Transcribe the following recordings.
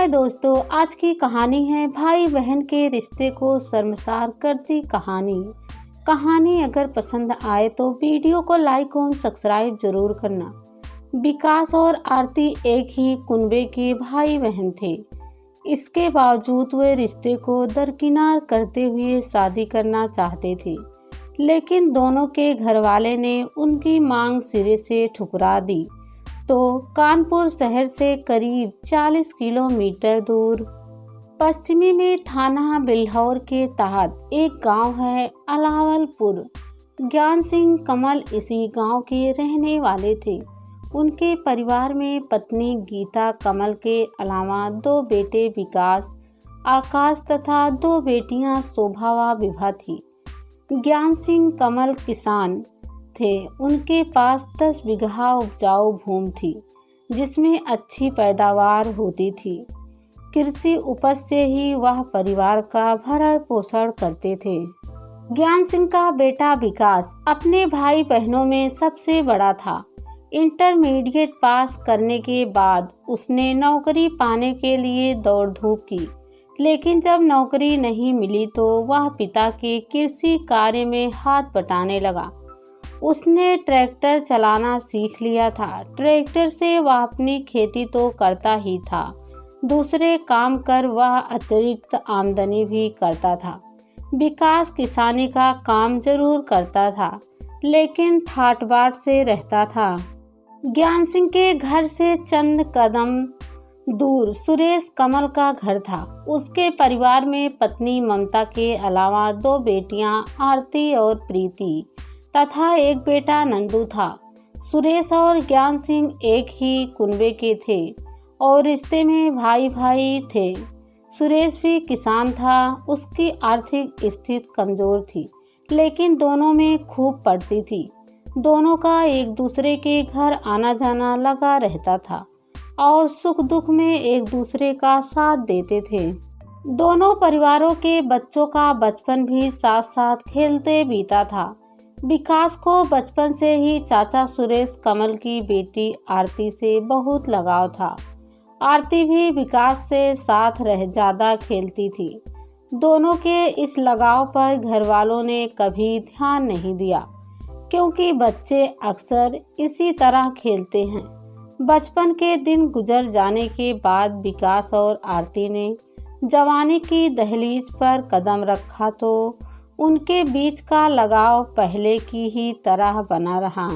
हाय दोस्तों, आज की कहानी है भाई बहन के रिश्ते को शर्मसार करती कहानी अगर पसंद आए तो वीडियो को लाइक और सब्सक्राइब जरूर करना। विकास और आरती एक ही कुनबे के भाई बहन थे। इसके बावजूद वे रिश्ते को दरकिनार करते हुए शादी करना चाहते थे, लेकिन दोनों के घरवाले ने उनकी मांग सिरे से ठुकरा दी। तो कानपुर शहर से करीब 40 किलोमीटर दूर पश्चिमी में थाना बिल्हौर के तहत एक गांव है अलावलपुर। ज्ञान सिंह कमल इसी गांव के रहने वाले थे। उनके परिवार में पत्नी गीता कमल के अलावा 2 बेटे विकास, आकाश तथा 2 बेटियां शोभा व विभा थी। ज्ञान सिंह कमल किसान थे। उनके पास 10 बीघा उपजाऊ भूमि थी, जिसमें अच्छी पैदावार होती थी। कृषि उपज से ही वह परिवार का भरण पोषण करते थे। ज्ञान सिंह का बेटा विकास अपने भाई बहनों में सबसे बड़ा था। इंटरमीडिएट पास करने के बाद उसने नौकरी पाने के लिए दौड़ धूप की, लेकिन जब नौकरी नहीं मिली तो वह पिता के कृषि कार्य में हाथ बटाने लगा। उसने ट्रैक्टर चलाना सीख लिया था। ट्रैक्टर से वह अपनी खेती तो करता ही था, दूसरे काम कर वह अतिरिक्त आमदनी भी करता था। विकास किसानी का काम जरूर करता था, लेकिन ठाट बाट से रहता था। ज्ञान सिंह के घर से चंद कदम दूर सुरेश कमल का घर था। उसके परिवार में पत्नी ममता के अलावा 2 बेटियां आरती और प्रीति तथा एक बेटा नंदू था। सुरेश और ज्ञान सिंह एक ही कुनबे के थे और रिश्ते में भाई भाई थे। सुरेश भी किसान था। उसकी आर्थिक स्थिति कमजोर थी, लेकिन दोनों में खूब पड़ती थी। दोनों का एक दूसरे के घर आना जाना लगा रहता था और सुख दुख में एक दूसरे का साथ देते थे। दोनों परिवारों के बच्चों का बचपन भी साथ साथ खेलते बीता था। विकास को बचपन से ही चाचा सुरेश कमल की बेटी आरती से बहुत लगाव था। आरती भी विकास से साथ रह ज्यादा खेलती थी। दोनों के इस लगाव पर घरवालों ने कभी ध्यान नहीं दिया, क्योंकि बच्चे अक्सर इसी तरह खेलते हैं। बचपन के दिन गुजर जाने के बाद विकास और आरती ने जवानी की दहलीज पर कदम रखा तो उनके बीच का लगाव पहले की ही तरह बना रहा,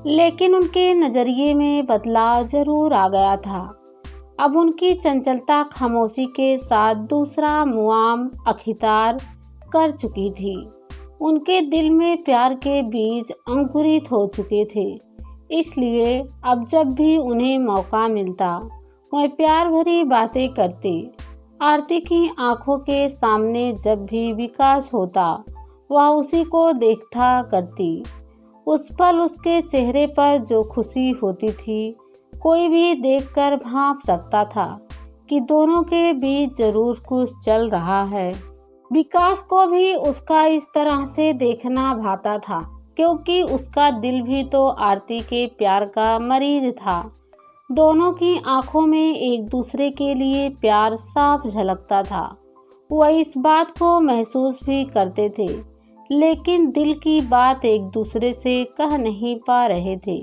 लेकिन उनके नजरिए में बदलाव जरूर आ गया था। अब उनकी चंचलता खामोशी के साथ दूसरा मुआम अखितार कर चुकी थी। उनके दिल में प्यार के बीज अंकुरित हो चुके थे। इसलिए अब जब भी उन्हें मौका मिलता वह प्यार भरी बातें करते। आरती की आंखों के सामने जब भी विकास होता वह उसी को देखता करती। उस पल उसके चेहरे पर जो खुशी होती थी, कोई भी देखकर भांप सकता था कि दोनों के बीच जरूर कुछ चल रहा है। विकास को भी उसका इस तरह से देखना भाता था, क्योंकि उसका दिल भी तो आरती के प्यार का मरीज था। दोनों की आंखों में एक दूसरे के लिए प्यार साफ झलकता था। वह इस बात को महसूस भी करते थे, लेकिन दिल की बात एक दूसरे से कह नहीं पा रहे थे।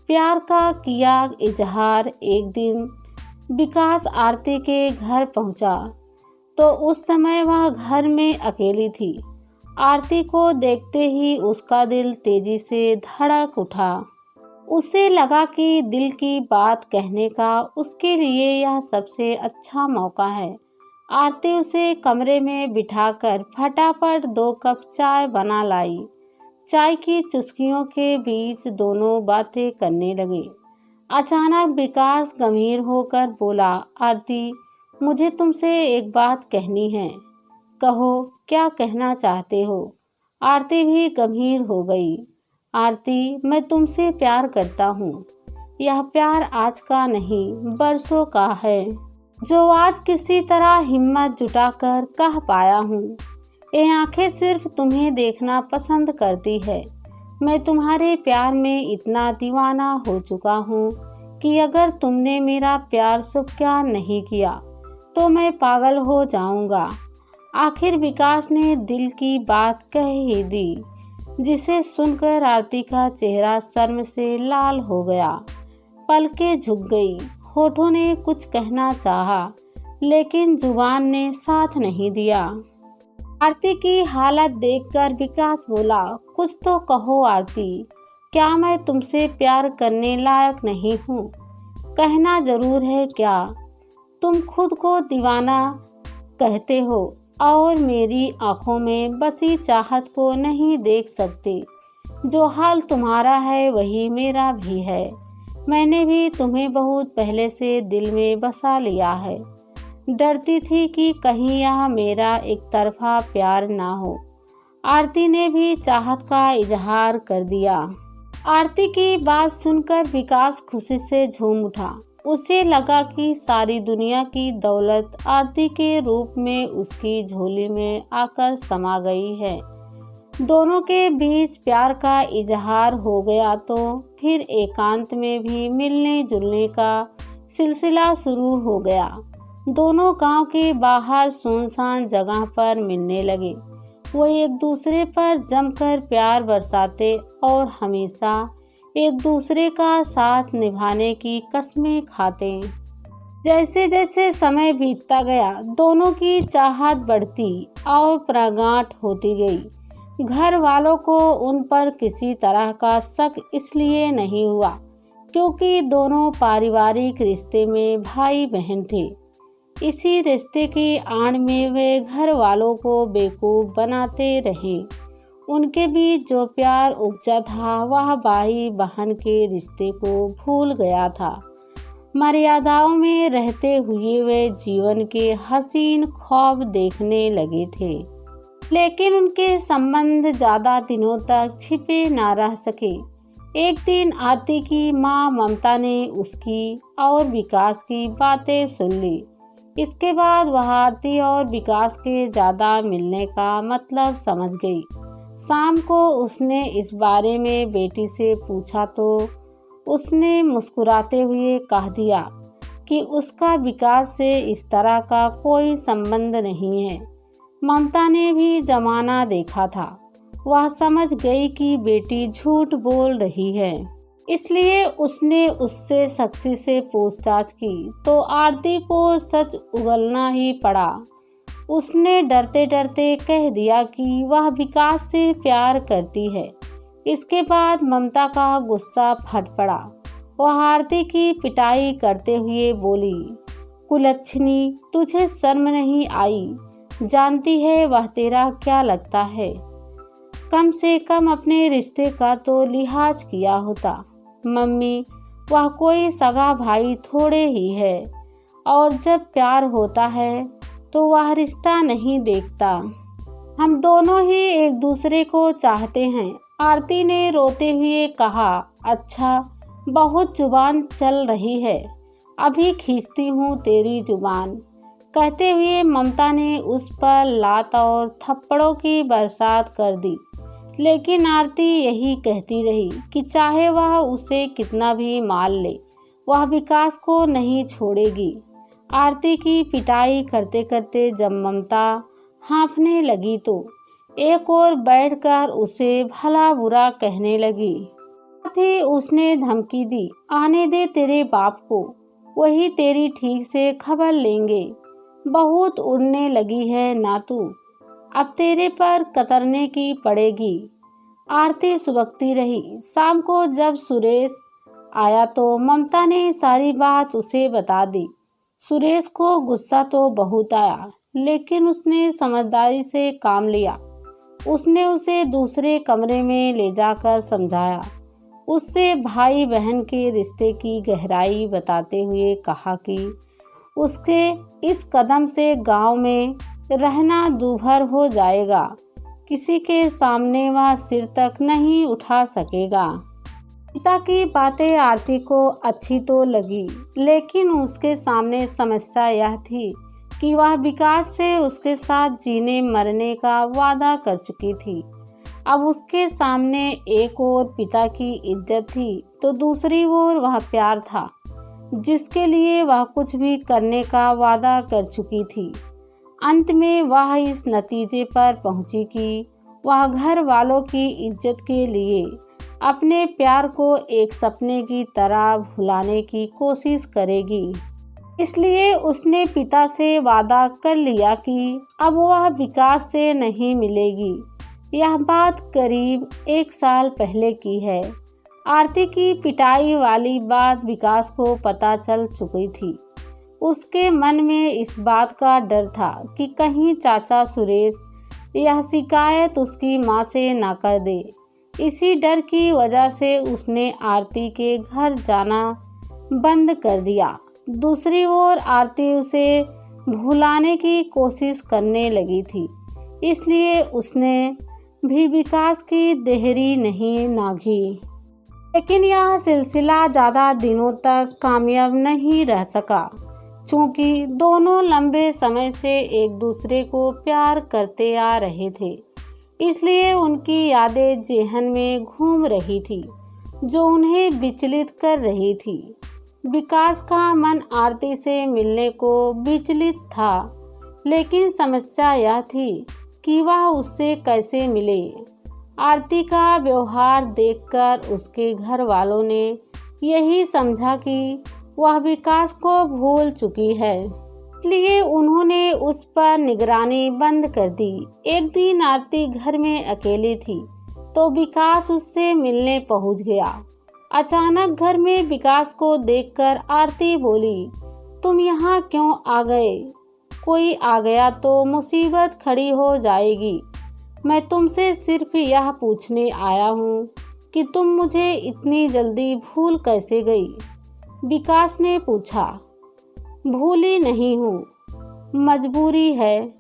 प्यार का किया इजहार एक दिन विकास आरती के घर पहुंचा तो उस समय वह घर में अकेली थी। आरती को देखते ही उसका दिल तेजी से धड़क उठा। उसे लगा कि दिल की बात कहने का उसके लिए यह सबसे अच्छा मौका है। आरती उसे कमरे में बिठाकर फटाफट 2 कप चाय बना लाई। चाय की चुस्कियों के बीच दोनों बातें करने लगे। अचानक विकास गंभीर होकर बोला, आरती, मुझे तुमसे एक बात कहनी है। कहो, क्या कहना चाहते हो? आरती भी गंभीर हो गई। आरती, मैं तुमसे प्यार करता हूँ। यह प्यार आज का नहीं, बरसों का है, जो आज किसी तरह हिम्मत जुटाकर कह पाया हूँ। ये आंखें सिर्फ तुम्हें देखना पसंद करती है। मैं तुम्हारे प्यार में इतना दीवाना हो चुका हूँ कि अगर तुमने मेरा प्यार स्वीकार नहीं किया तो मैं पागल हो जाऊंगा। आखिर विकास ने दिल की बात कह ही दी, जिसे सुनकर आरती का चेहरा शर्म से लाल हो गया। पलकें झुक गई, होठों ने कुछ कहना चाहा, लेकिन जुबान ने साथ नहीं दिया। आरती की हालत देखकर विकास बोला, कुछ तो कहो आरती, क्या मैं तुमसे प्यार करने लायक नहीं हूँ? कहना जरूर है क्या? तुम खुद को दीवाना कहते हो और मेरी आंखों में बसी चाहत को नहीं देख सकते। जो हाल तुम्हारा है वही मेरा भी है। मैंने भी तुम्हें बहुत पहले से दिल में बसा लिया है। डरती थी कि कहीं यह मेरा एक तरफा प्यार ना हो। आरती ने भी चाहत का इजहार कर दिया। आरती की बात सुनकर विकास खुशी से झूम उठा। उसे लगा कि सारी दुनिया की दौलत आरती के रूप में उसकी झोली में आकर समा गई है। दोनों के बीच प्यार का इजहार हो गया तो फिर एकांत में भी मिलने जुलने का सिलसिला शुरू हो गया। दोनों गांव के बाहर सुनसान जगह पर मिलने लगे। वो एक दूसरे पर जमकर प्यार बरसाते और हमेशा एक दूसरे का साथ निभाने की कस्में खाते। जैसे जैसे समय बीतता गया दोनों की चाहत बढ़ती और प्रगाढ़ होती गई। घर वालों को उन पर किसी तरह का शक इसलिए नहीं हुआ क्योंकि दोनों पारिवारिक रिश्ते में भाई बहन थे। इसी रिश्ते की आड़ में वे घर वालों को बेवकूफ़ बनाते रहे। उनके बीच जो प्यार उपजा था वह भाई बहन के रिश्ते को भूल गया था। मर्यादाओं में रहते हुए वे जीवन के हसीन ख्वाब देखने लगे थे, लेकिन उनके संबंध ज़्यादा दिनों तक छिपे ना रह सके। एक दिन आरती की माँ ममता ने उसकी और विकास की बातें सुन ली। इसके बाद वह आरती और विकास के ज़्यादा मिलने का मतलब समझ गई। शाम को उसने इस बारे में बेटी से पूछा तो उसने मुस्कुराते हुए कह दिया कि उसका विकास से इस तरह का कोई संबंध नहीं है। ममता ने भी जमाना देखा था। वह समझ गई कि बेटी झूठ बोल रही है, इसलिए उसने उससे सख्ती से पूछताछ की तो आरती को सच उगलना ही पड़ा। उसने डरते डरते कह दिया कि वह विकास से प्यार करती है। इसके बाद ममता का गुस्सा फट पड़ा। वह आरती की पिटाई करते हुए बोली, कुलच्छनी, तुझे शर्म नहीं आई? जानती है वह तेरा क्या लगता है? कम से कम अपने रिश्ते का तो लिहाज किया होता। मम्मी, वह कोई सगा भाई थोड़े ही है, और जब प्यार होता है तो वह रिश्ता नहीं देखता। हम दोनों ही एक दूसरे को चाहते हैं। आरती ने रोते हुए कहा, अच्छा, बहुत जुबान चल रही है, अभी खींचती हूँ तेरी जुबान। कहते हुए ममता ने उस पर लात और थप्पड़ों की बरसात कर दी, लेकिन आरती यही कहती रही कि चाहे वह उसे कितना भी मार ले, वह विकास को नहीं छोड़ेगी। आरती की पिटाई करते करते जब ममता हाँफने लगी तो एक और बैठकर उसे भला बुरा कहने लगी। साथ ही उसने धमकी दी, आने दे तेरे बाप को, वही तेरी ठीक से खबर लेंगे। बहुत उड़ने लगी है ना तू, अब तेरे पर कतरने की पड़ेगी। आरती सुबकती रही। शाम को जब सुरेश आया तो ममता ने सारी बात उसे बता दी। सुरेश को गुस्सा तो बहुत आया, लेकिन उसने समझदारी से काम लिया। उसने उसे दूसरे कमरे में ले जाकर समझाया। उससे भाई बहन के रिश्ते की गहराई बताते हुए कहा कि उसके इस कदम से गांव में रहना दूभर हो जाएगा। किसी के सामने वह सिर तक नहीं उठा सकेगा। पिता की बातें आरती को अच्छी तो लगी, लेकिन उसके सामने समस्या यह थी कि वह विकास से उसके साथ जीने मरने का वादा कर चुकी थी। अब उसके सामने एक ओर पिता की इज्जत थी तो दूसरी ओर वह प्यार था। जिसके लिए वह कुछ भी करने का वादा कर चुकी थी। अंत में वह इस नतीजे पर पहुंची कि वह घर वालों की इज्जत के लिए अपने प्यार को एक सपने की तरह भुलाने की कोशिश करेगी। इसलिए उसने पिता से वादा कर लिया कि अब वह विकास से नहीं मिलेगी। यह बात करीब 1 साल पहले की है। आरती की पिटाई वाली बात विकास को पता चल चुकी थी। उसके मन में इस बात का डर था कि कहीं चाचा सुरेश यह शिकायत उसकी मां से ना कर दे। इसी डर की वजह से उसने आरती के घर जाना बंद कर दिया। दूसरी ओर आरती उसे भुलाने की कोशिश करने लगी थी, इसलिए उसने भी विकास की देहरी नहीं नाघी। लेकिन यह सिलसिला ज़्यादा दिनों तक कामयाब नहीं रह सका, क्योंकि दोनों लंबे समय से एक दूसरे को प्यार करते आ रहे थे। इसलिए उनकी यादें जेहन में घूम रही थी, जो उन्हें विचलित कर रही थी। विकास का मन आरती से मिलने को विचलित था, लेकिन समस्या यह थी कि वह उससे कैसे मिले। आरती का व्यवहार देखकर उसके घर वालों ने यही समझा कि वह विकास को भूल चुकी है, इसलिए उन्होंने उस पर निगरानी बंद कर दी। एक दिन आरती घर में अकेली थी तो विकास उससे मिलने पहुंच गया। अचानक घर में विकास को देखकर आरती बोली, तुम यहाँ क्यों आ गए? कोई आ गया तो मुसीबत खड़ी हो जाएगी। मैं तुमसे सिर्फ यह पूछने आया हूँ कि तुम मुझे इतनी जल्दी भूल कैसे गई? विकास ने पूछा। भूली नहीं हूँ, मजबूरी है।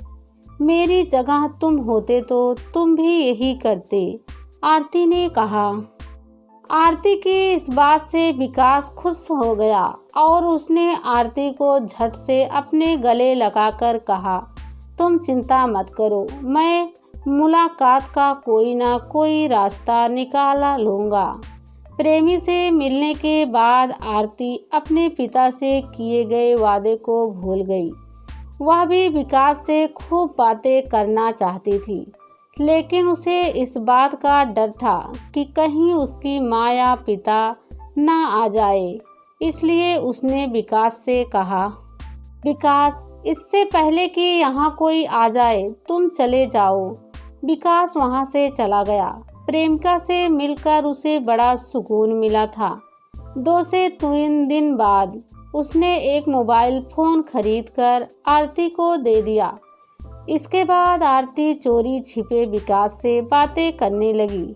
मेरी जगह तुम होते तो तुम भी यही करते, आरती ने कहा। आरती की इस बात से विकास खुश हो गया और उसने आरती को झट से अपने गले लगाकर कहा, तुम चिंता मत करो, मैं मुलाकात का कोई ना कोई रास्ता निकाला लूँगा। प्रेमी से मिलने के बाद आरती अपने पिता से किए गए वादे को भूल गई। वह भी विकास से खूब बातें करना चाहती थी, लेकिन उसे इस बात का डर था कि कहीं उसकी माँ या पिता ना आ जाए। इसलिए उसने विकास से कहा, विकास, इससे पहले कि यहाँ कोई आ जाए तुम चले जाओ। विकास वहाँ से चला गया। प्रेमिका से मिलकर उसे बड़ा सुकून मिला था। 2 से 3 दिन बाद उसने एक मोबाइल फ़ोन खरीदकर आरती को दे दिया। इसके बाद आरती चोरी छिपे विकास से बातें करने लगी।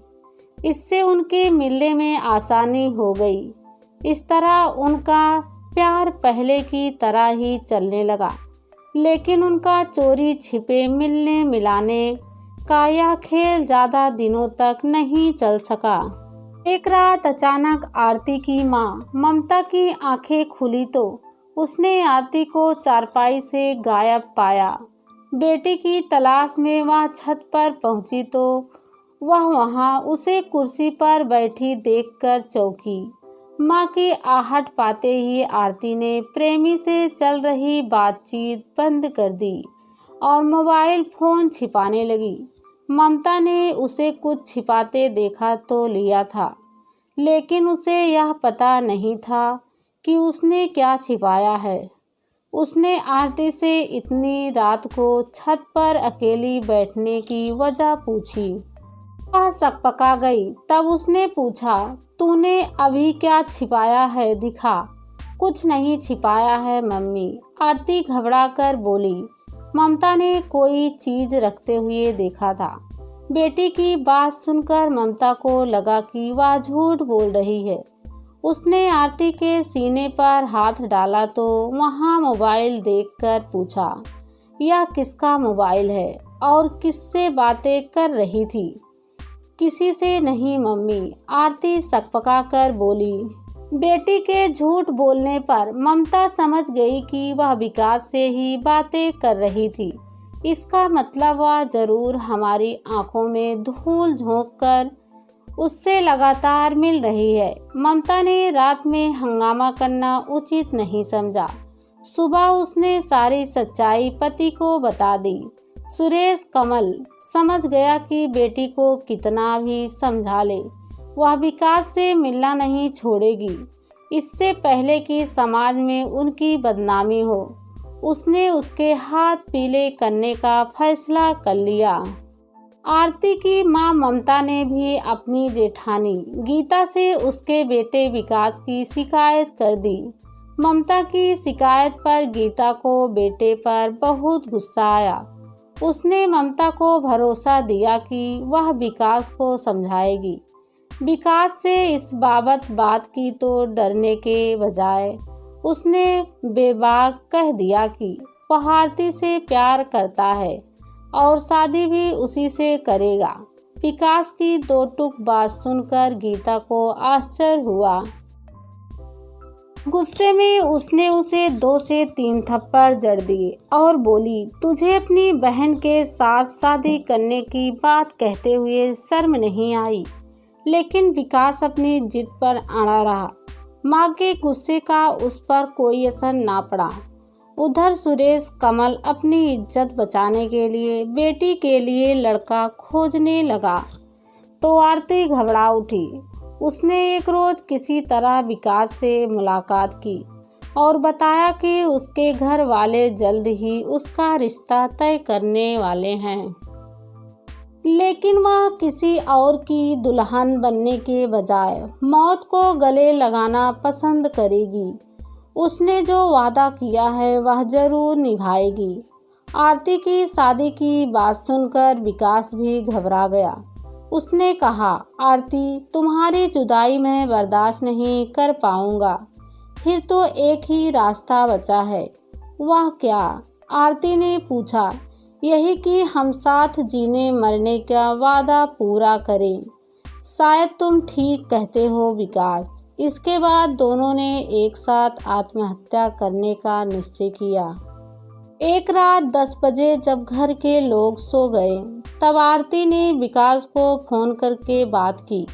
इससे उनके मिलने में आसानी हो गई। इस तरह उनका प्यार पहले की तरह ही चलने लगा। लेकिन उनका चोरी छिपे मिलने मिलाने का यह खेल ज़्यादा दिनों तक नहीं चल सका। एक रात अचानक आरती की माँ ममता की आंखें खुली तो उसने आरती को चारपाई से गायब पाया। बेटी की तलाश में वह छत पर पहुंची तो वह वहां उसे कुर्सी पर बैठी देखकर चौंकी। माँ की आहट पाते ही आरती ने प्रेमी से चल रही बातचीत बंद कर दी और मोबाइल फ़ोन छिपाने लगी। ममता ने उसे कुछ छिपाते देखा तो लिया था, लेकिन उसे यह पता नहीं था कि उसने क्या छिपाया है। उसने आरती से इतनी रात को छत पर अकेली बैठने की वजह पूछी। वह सकपका गई। तब उसने पूछा, तूने अभी क्या छिपाया है, दिखा। कुछ नहीं छिपाया है मम्मी, आरती घबराकर बोली। ममता ने कोई चीज रखते हुए देखा था। बेटी की बात सुनकर ममता को लगा कि वह झूठ बोल रही है। उसने आरती के सीने पर हाथ डाला तो वहां मोबाइल देखकर पूछा, यह किसका मोबाइल है और किससे बातें कर रही थी? किसी से नहीं मम्मी, आरती सकपका कर बोली। बेटी के झूठ बोलने पर ममता समझ गई कि वह विकास से ही बातें कर रही थी। इसका मतलब वह जरूर हमारी आंखों में धूल झोंक कर उससे लगातार मिल रही है। ममता ने रात में हंगामा करना उचित नहीं समझा। सुबह उसने सारी सच्चाई पति को बता दी। सुरेश कमल समझ गया कि बेटी को कितना भी समझा ले, वह विकास से मिलना नहीं छोड़ेगी। इससे पहले कि समाज में उनकी बदनामी हो, उसने उसके हाथ पीले करने का फैसला कर लिया। आरती की मां ममता ने भी अपनी जेठानी गीता से उसके बेटे विकास की शिकायत कर दी। ममता की शिकायत पर गीता को बेटे पर बहुत गुस्सा आया। उसने ममता को भरोसा दिया कि वह विकास को समझाएगी। विकास से इस बाबत बात की तो डरने के बजाय उसने बेबाक कह दिया कि वह आरती से प्यार करता है और शादी भी उसी से करेगा। विकास की दो टूक बात सुनकर गीता को आश्चर्य हुआ। गुस्से में उसने उसे 2 से 3 थप्पड़ जड़ दिए और बोली, तुझे अपनी बहन के साथ शादी करने की बात कहते हुए शर्म नहीं आई? लेकिन विकास अपनी जिद पर अड़ा रहा। मां के गुस्से का उस पर कोई असर ना पड़ा। उधर सुरेश कमल अपनी इज्जत बचाने के लिए बेटी के लिए लड़का खोजने लगा तो आरती घबरा उठी। उसने एक रोज किसी तरह विकास से मुलाकात की और बताया कि उसके घर वाले जल्द ही उसका रिश्ता तय करने वाले हैं, लेकिन वह किसी और की दुल्हन बनने के बजाय मौत को गले लगाना पसंद करेगी। उसने जो वादा किया है वह जरूर निभाएगी। आरती की शादी की बात सुनकर विकास भी घबरा गया। उसने कहा, आरती, तुम्हारी जुदाई में बर्दाश्त नहीं कर पाऊंगा। फिर तो एक ही रास्ता बचा है। वह क्या? आरती ने पूछा। यही कि हम साथ जीने मरने का वादा पूरा करें। शायद तुम ठीक कहते हो विकास। इसके बाद दोनों ने एक साथ आत्महत्या करने का निश्चय किया। एक रात 10 बजे जब घर के लोग सो गए तब आरती ने विकास को फोन करके बात की।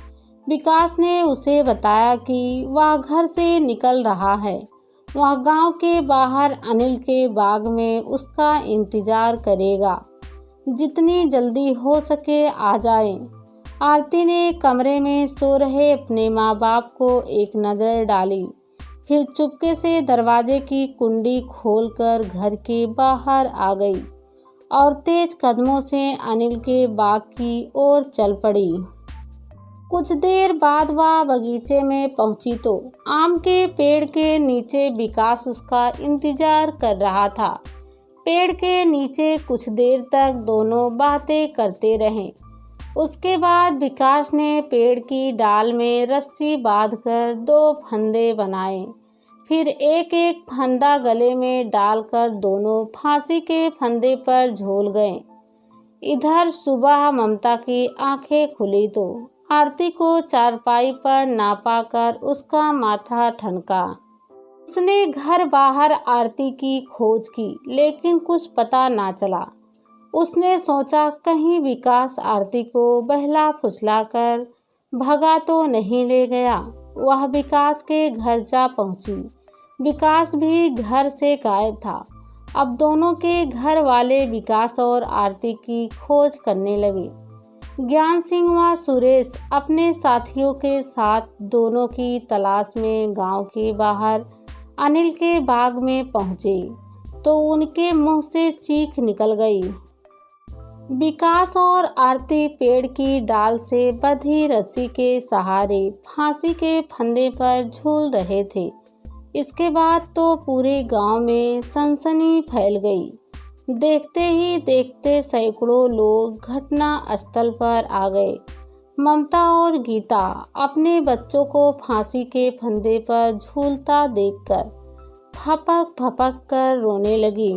विकास ने उसे बताया कि वह घर से निकल रहा है। वह गांव के बाहर अनिल के बाग में उसका इंतजार करेगा। जितनी जल्दी हो सके आ जाए। आरती ने कमरे में सो रहे अपने माँ बाप को एक नज़र डाली, फिर चुपके से दरवाजे की कुंडी खोलकर घर के बाहर आ गई और तेज कदमों से अनिल के बाग की ओर चल पड़ी। कुछ देर बाद वह बगीचे में पहुंची तो आम के पेड़ के नीचे विकास उसका इंतजार कर रहा था। पेड़ के नीचे कुछ देर तक दोनों बातें करते रहे। उसके बाद विकास ने पेड़ की डाल में रस्सी बांधकर 2 फंदे बनाए। फिर एक एक फंदा गले में डालकर दोनों फांसी के फंदे पर झूल गए। इधर सुबह ममता की आंखें खुली तो आरती को चारपाई पर नापा कर उसका माथा ठनका। उसने घर बाहर आरती की खोज की, लेकिन कुछ पता ना चला। उसने सोचा कहीं विकास आरती को बहला फुसला कर भगा तो नहीं ले गया। वह विकास के घर जा पहुंची। विकास भी घर से गायब था। अब दोनों के घर वाले विकास और आरती की खोज करने लगे। ज्ञान सिंह व सुरेश अपने साथियों के साथ दोनों की तलाश में गांव के बाहर अनिल के बाग में पहुंचे तो उनके मुंह से चीख निकल गई। विकास और आरती पेड़ की डाल से बंधी रस्सी के सहारे फांसी के फंदे पर झूल रहे थे। इसके बाद तो पूरे गांव में सनसनी फैल गई। देखते ही देखते सैकड़ों लोग घटना स्थल पर आ गए। ममता और गीता अपने बच्चों को फांसी के फंदे पर झूलता देखकर फपक फपक कर रोने लगी।